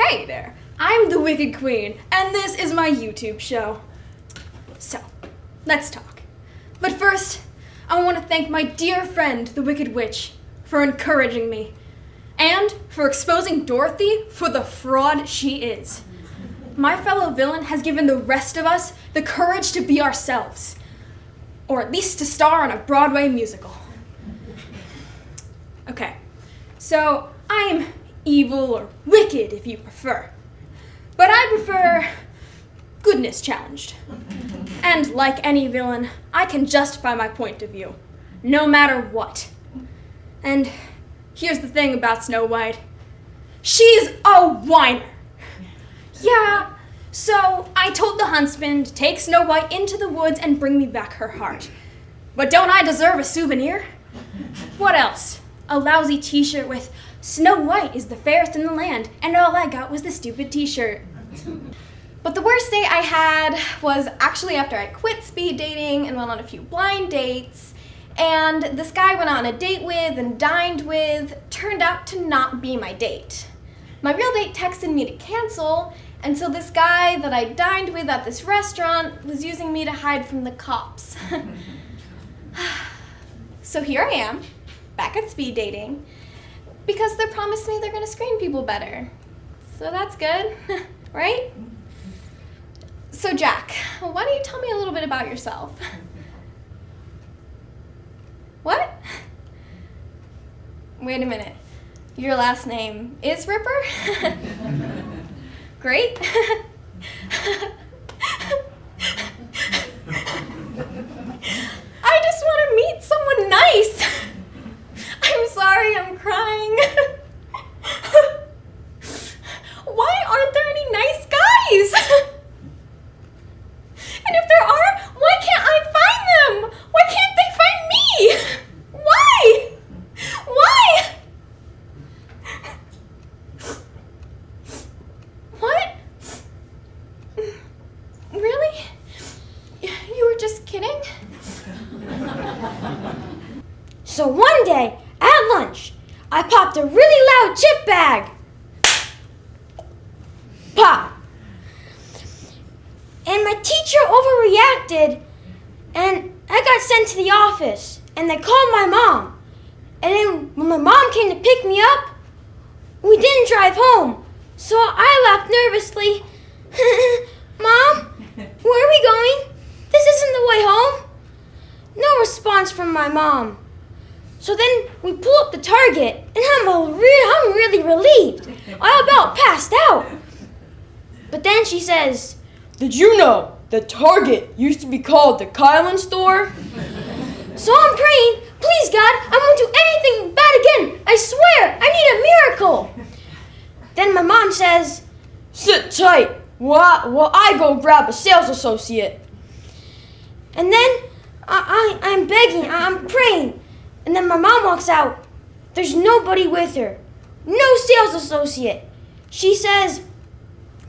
Hey there, I'm the Wicked Queen, and this is my YouTube show. So, let's talk. But first, I want to thank my dear friend, the Wicked Witch, for encouraging me, and for exposing Dorothy for the fraud she is. My fellow villain has given the rest of us the courage to be ourselves, or at least to star on a Broadway musical. Okay, so I'm evil or wicked if you prefer, but I prefer goodness challenged. And like any villain, I can justify my point of view, no matter what. And here's the thing about Snow White. She's a whiner. Yeah, so I told the huntsman to take Snow White into the woods and bring me back her heart. But don't I deserve a souvenir? What else? A lousy t-shirt with Snow White is the fairest in the land, and all I got was the stupid t-shirt. But the worst day I had was actually after I quit speed dating and went on a few blind dates. And this guy I went on a date with and dined with turned out to not be my date. My real date texted me to cancel, and so this guy that I dined with at this restaurant was using me to hide from the cops. So here I am, back at speed dating, because they promised me they're gonna screen people better. So that's good, right? So Jack, why don't you tell me a little bit about yourself? What? Wait a minute. Your last name is Ripper? Great. I just want to meet someone nice. I'm sorry, I'm crying. Why aren't there any nice guys? And if there are, why can't I find them? Why can't they find me? Why? Why? What? Really? You were just kidding? So one day, at lunch, I popped a really loud chip bag. Pop! And my teacher overreacted, and I got sent to the office, and they called my mom. And then when my mom came to pick me up, we didn't drive home. So I laughed nervously. Mom, where are we going? This isn't the way home. No response from my mom. So then we pull up the Target, and I'm really relieved. I about passed out. But then she says, "Did you know that Target used to be called the Kylan store?" So I'm praying, please God, I won't do anything bad again. I swear, I need a miracle. Then my mom says, "Sit tight while I go grab a sales associate." And then I'm begging, I'm praying. And then my mom walks out. There's nobody with her. No sales associate. She says,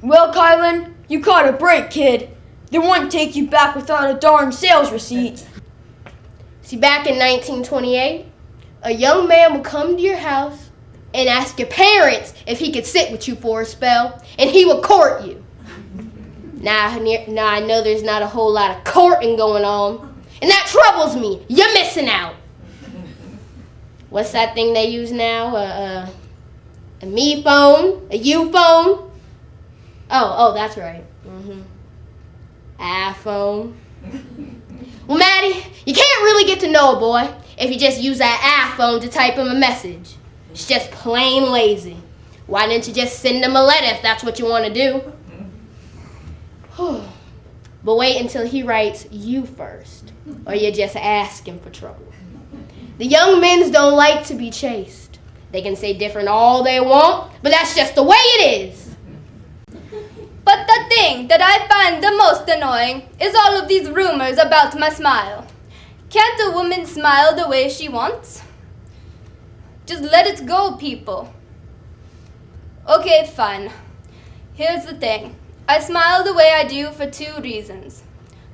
"Well, Kylan, you caught a break, kid. They wouldn't take you back without a darn sales receipt." See, back in 1928, a young man would come to your house and ask your parents if he could sit with you for a spell, and he would court you. Now I know there's not a whole lot of courting going on, and that troubles me. You're missing out. What's that thing they use now? A me phone? A you phone? Oh, that's right. iPhone. Well, Maddie, you can't really get to know a boy if you just use that iPhone to type him a message. It's just plain lazy. Why didn't you just send him a letter if that's what you want to do? But wait until he writes you first, or you're just asking for trouble. The young men's don't like to be chased. They can say different all they want, but that's just the way it is. But the thing that I find the most annoying is all of these rumors about my smile. Can't a woman smile the way she wants? Just let it go, people. Okay, fine. Here's the thing. I smile the way I do for 2 reasons.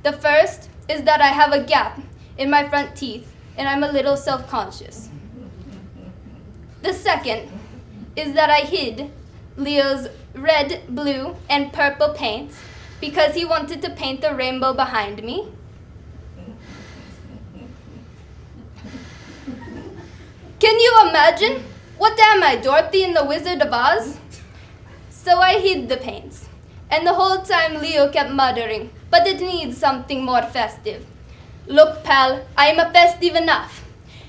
The first is that I have a gap in my front teeth and I'm a little self-conscious. The second is that I hid Leo's red, blue, and purple paints because he wanted to paint the rainbow behind me. Can you imagine? What am I, Dorothy in the Wizard of Oz? So I hid the paints, and the whole time Leo kept muttering, but it needs something more festive. Look, pal, I am festive enough.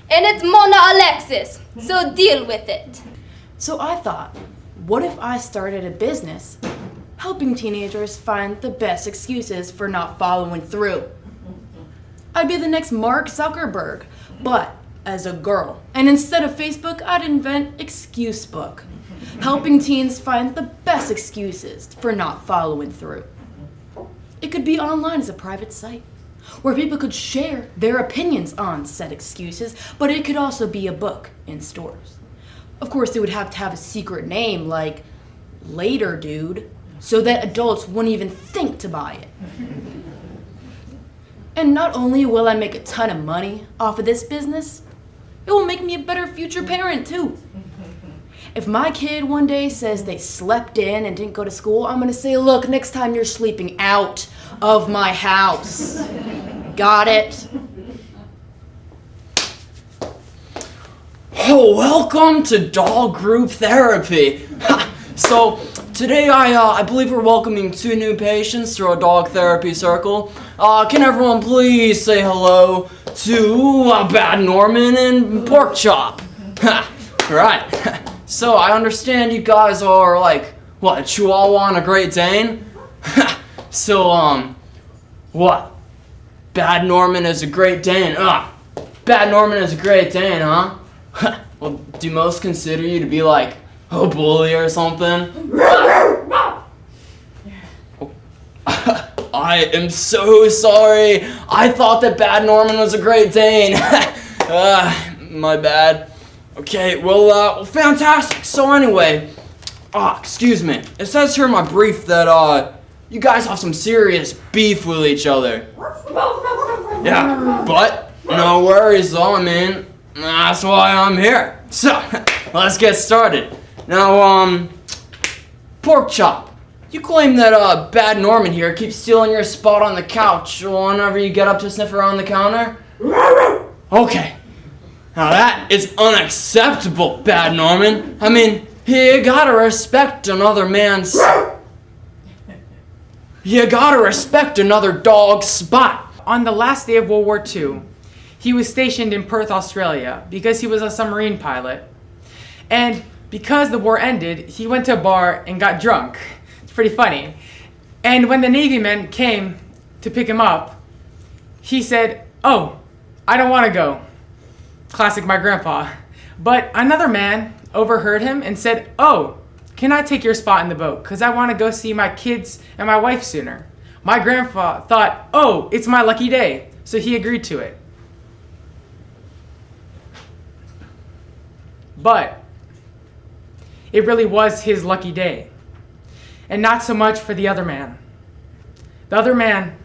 And it's Mona Alexis, so deal with it. So I thought, what if I started a business helping teenagers find the best excuses for not following through? I'd be the next Mark Zuckerberg, but as a girl. And instead of Facebook, I'd invent Excuse Book, helping teens find the best excuses for not following through. It could be online as a private site, where people could share their opinions on said excuses, but it could also be a book in stores. Of course, it would have to have a secret name like Later Dude, so that adults wouldn't even think to buy it. And not only will I make a ton of money off of this business, it will make me a better future parent too. If my kid one day says they slept in and didn't go to school, I'm gonna say, look, next time you're sleeping out of my house. Got it? Oh, welcome to doll group therapy. So today I believe we're welcoming 2 new patients to our dog therapy circle. Can everyone please say hello to Bad Norman and Pork Chop? Right. So I understand you guys are like, what, a Chihuahua and a Great Dane? So, what? Bad Norman is a Great Dane. Bad Norman is a Great Dane, huh? Well, do most consider you to be like a bully or something? I am so sorry. I thought that Bad Norman was a Great Dane. My bad. Okay, well, fantastic. So anyway, excuse me. It says here in my brief that, you guys have some serious beef with each other. Yeah, but no worries though, I mean, that's why I'm here. So, let's get started. Now, Pork Chop, you claim that, Bad Norman here keeps stealing your spot on the couch whenever you get up to sniff around the counter? Okay. Now that is unacceptable, Bad Norman. I mean, you gotta respect another man's... You gotta respect another dog's spot. On the last day of World War II, he was stationed in Perth, Australia, because he was a submarine pilot. And because the war ended, he went to a bar and got drunk. It's pretty funny. And when the Navy men came to pick him up, he said, "Oh, I don't want to go." Classic my grandpa. But another man overheard him and said, "Oh, can I take your spot in the boat? Because I want to go see my kids and my wife sooner." My grandpa thought, "Oh, it's my lucky day." So he agreed to it. But it really was his lucky day. And not so much for the other man. The other man,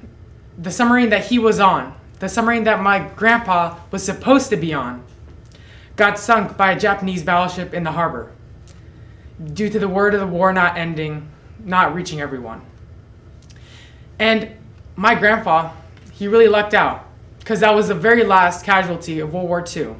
the submarine that he was on, the submarine that my grandpa was supposed to be on, got sunk by a Japanese battleship in the harbor due to the word of the war not ending, not reaching everyone. And my grandpa, he really lucked out because that was the very last casualty of World War II.